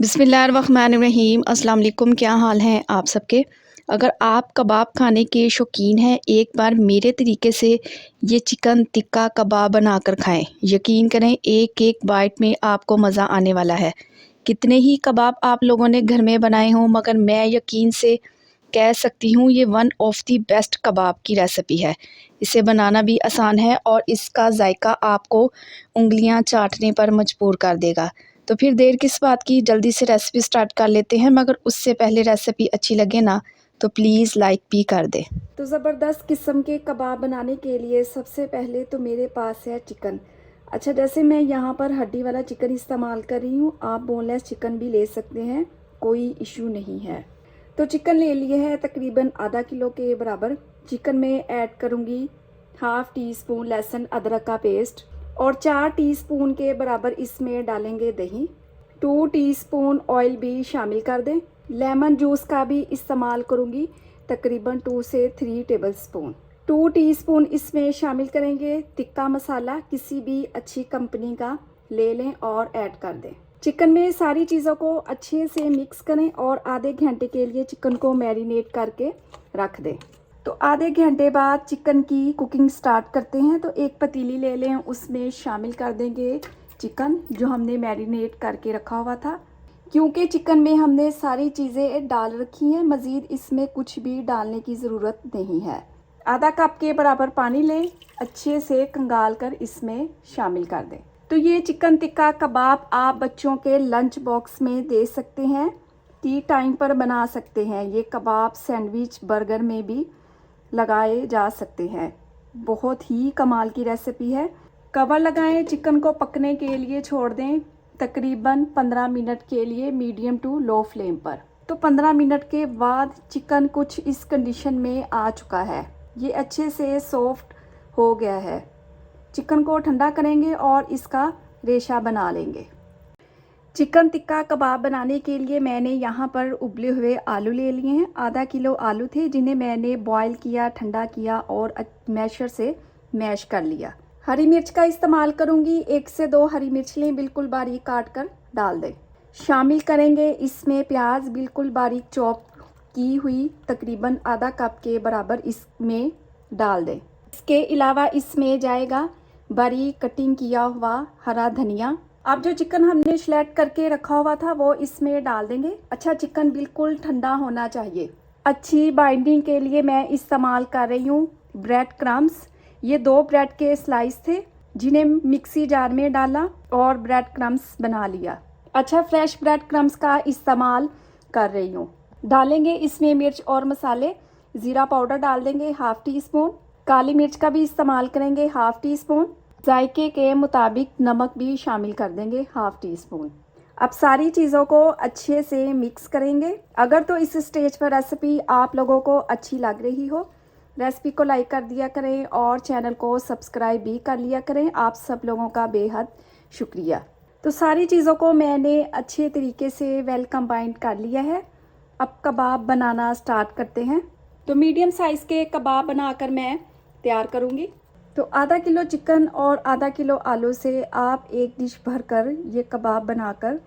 बिस्मिल्लाहिर्रहमानिर्रहीम। अस्सलाम वालेकुम। क्या हाल हैं आप सबके। अगर आप कबाब खाने के शौकीन हैं, एक बार मेरे तरीके से ये चिकन टिक्का कबाब बनाकर खाएं। यकीन करें, एक एक बाइट में आपको मज़ा आने वाला है। कितने ही कबाब आप लोगों ने घर में बनाए हों, मगर मैं यकीन से कह सकती हूँ ये वन ऑफ दी बेस्ट कबाब की रेसिपी है। इसे बनाना भी आसान है और इसका जायका आपको उंगलियां चाटने पर मजबूर कर देगा। तो फिर देर किस बात की, जल्दी से रेसिपी स्टार्ट कर लेते हैं। मगर उससे पहले रेसिपी अच्छी लगे ना तो प्लीज़ लाइक भी कर दे। तो ज़बरदस्त किस्म के कबाब बनाने के लिए सबसे पहले तो मेरे पास है चिकन। अच्छा, जैसे मैं यहाँ पर हड्डी वाला चिकन इस्तेमाल कर रही हूँ, आप बोनलेस चिकन भी ले सकते हैं, कोई इशू नहीं है। तो चिकन ले लिए है तकरीबन आधा किलो के बराबर। चिकन में ऐड करूँगी हाफ़ टी स्पून लहसुन अदरक का पेस्ट और 4 टीस्पून के बराबर इसमें डालेंगे दही। 2 टीस्पून ऑयल भी शामिल कर दें। लेमन जूस का भी इस्तेमाल करूँगी, तकरीबन 2 से 3 टेबलस्पून। 2 टीस्पून इसमें शामिल करेंगे टिक्का मसाला, किसी भी अच्छी कंपनी का ले लें और ऐड कर दें। चिकन में सारी चीज़ों को अच्छे से मिक्स करें और आधे घंटे के लिए चिकन को मैरिनेट करके रख दें। तो आधे घंटे बाद चिकन की कुकिंग स्टार्ट करते हैं। तो एक पतीली ले लें, उसमें शामिल कर देंगे चिकन जो हमने मैरिनेट करके रखा हुआ था। क्योंकि चिकन में हमने सारी चीज़ें डाल रखी हैं, मज़ीद इसमें कुछ भी डालने की ज़रूरत नहीं है। आधा कप के बराबर पानी लें, अच्छे से कंगाल कर इसमें शामिल कर दें। तो ये चिकन टिक्का कबाब आप बच्चों के लंच बॉक्स में दे सकते हैं, टी टाइम पर बना सकते हैं। ये कबाब सैंडविच बर्गर में भी लगाए जा सकते हैं। बहुत ही कमाल की रेसिपी है। कवर लगाएं, चिकन को पकने के लिए छोड़ दें तकरीबन 15 मिनट के लिए मीडियम टू लो फ्लेम पर। तो 15 मिनट के बाद चिकन कुछ इस कंडीशन में आ चुका है, ये अच्छे से सॉफ्ट हो गया है। चिकन को ठंडा करेंगे और इसका रेशा बना लेंगे। चिकन टिक्का कबाब बनाने के लिए मैंने यहाँ पर उबले हुए आलू ले लिए हैं। आधा किलो आलू थे जिन्हें मैंने बॉईल किया, ठंडा किया और मैशर से मैश कर लिया। हरी मिर्च का इस्तेमाल करूँगी, 1 से 2 हरी मिर्च लें, बिल्कुल बारीक काट कर डाल दें। शामिल करेंगे इसमें प्याज बिल्कुल बारीक चॉप की हुई, तकरीबन आधा कप के बराबर इसमें डाल दें। इसके अलावा इसमें जाएगा बारीक कटिंग किया हुआ हरा धनिया। अब जो चिकन हमने स्लैट करके रखा हुआ था वो इसमें डाल देंगे। अच्छा, चिकन बिल्कुल ठंडा होना चाहिए। अच्छी बाइंडिंग के लिए मैं इस्तेमाल कर रही हूँ ब्रेड क्रम्स। ये 2 ब्रेड के स्लाइस थे जिन्हें मिक्सी जार में डाला और ब्रेड क्रम्स बना लिया। अच्छा, फ्रेश ब्रेड क्रम्स का इस्तेमाल कर रही हूँ। डालेंगे इसमें मिर्च और मसाले। ज़ीरा पाउडर डाल देंगे हाफ़ टी स्पून, काली मिर्च का भी इस्तेमाल करेंगे हाफ़ टी स्पून, जायके के मुताबिक नमक भी शामिल कर देंगे हाफ़ टी स्पून। अब सारी चीज़ों को अच्छे से मिक्स करेंगे। अगर तो इस स्टेज पर रेसिपी आप लोगों को अच्छी लग रही हो, रेसिपी को लाइक कर दिया करें और चैनल को सब्सक्राइब भी कर लिया करें। आप सब लोगों का बेहद शुक्रिया। तो सारी चीज़ों को मैंने अच्छे तरीके से वेल कंबाइंड कर लिया है। अब कबाब बनाना स्टार्ट करते हैं। तो मीडियम साइज़ के कबाब बनाकर मैं तैयार करूँगी। तो आधा किलो चिकन और आधा किलो आलू से आप एक डिश भरकर ये कबाब बनाकर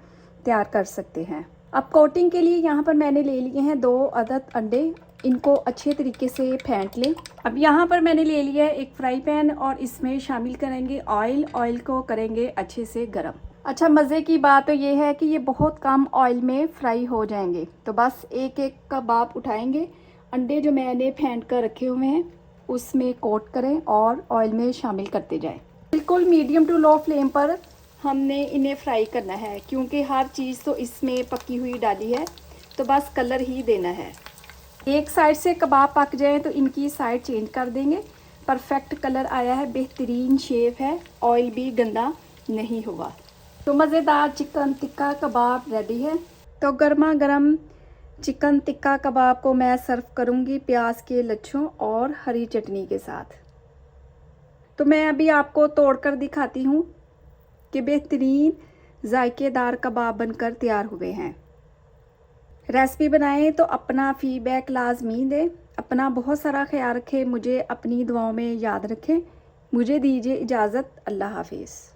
तैयार कर सकते हैं। अब कोटिंग के लिए यहाँ पर मैंने ले लिए हैं 2 अदद अंडे, इनको अच्छे तरीके से फेंट लें। अब यहाँ पर मैंने ले लिया है एक फ्राई पैन और इसमें शामिल करेंगे ऑयल। ऑयल को करेंगे अच्छे से गर्म। अच्छा, मज़े की बात तो ये है कि ये बहुत कम ऑयल में फ्राई हो जाएंगे। तो बस एक एक कबाब उठाएंगे, अंडे जो मैंने फेंट कर रखे हुए हैं उसमें कोट करें और ऑयल में शामिल करते जाएं। बिल्कुल मीडियम टू लो फ्लेम पर हमने इन्हें फ्राई करना है, क्योंकि हर चीज़ तो इसमें पकी हुई डाली है, तो बस कलर ही देना है। एक साइड से कबाब पक जाए तो इनकी साइड चेंज कर देंगे। परफेक्ट कलर आया है, बेहतरीन शेप है, ऑयल भी गंदा नहीं हुआ। तो मज़ेदार चिकन टिक्का कबाब रेडी है। तो गर्मा गर्म चिकन टिक्का कबाब को मैं सर्व करूंगी प्याज के लच्छों और हरी चटनी के साथ। तो मैं अभी आपको तोड़कर दिखाती हूँ कि बेहतरीन जायकेदार कबाब बनकर तैयार हुए हैं। रेसिपी बनाएं तो अपना फीडबैक लाजमी दें। अपना बहुत सारा ख्याल रखें, मुझे अपनी दुआओं में याद रखें। मुझे दीजिए इजाज़त। अल्लाह हाफिज़।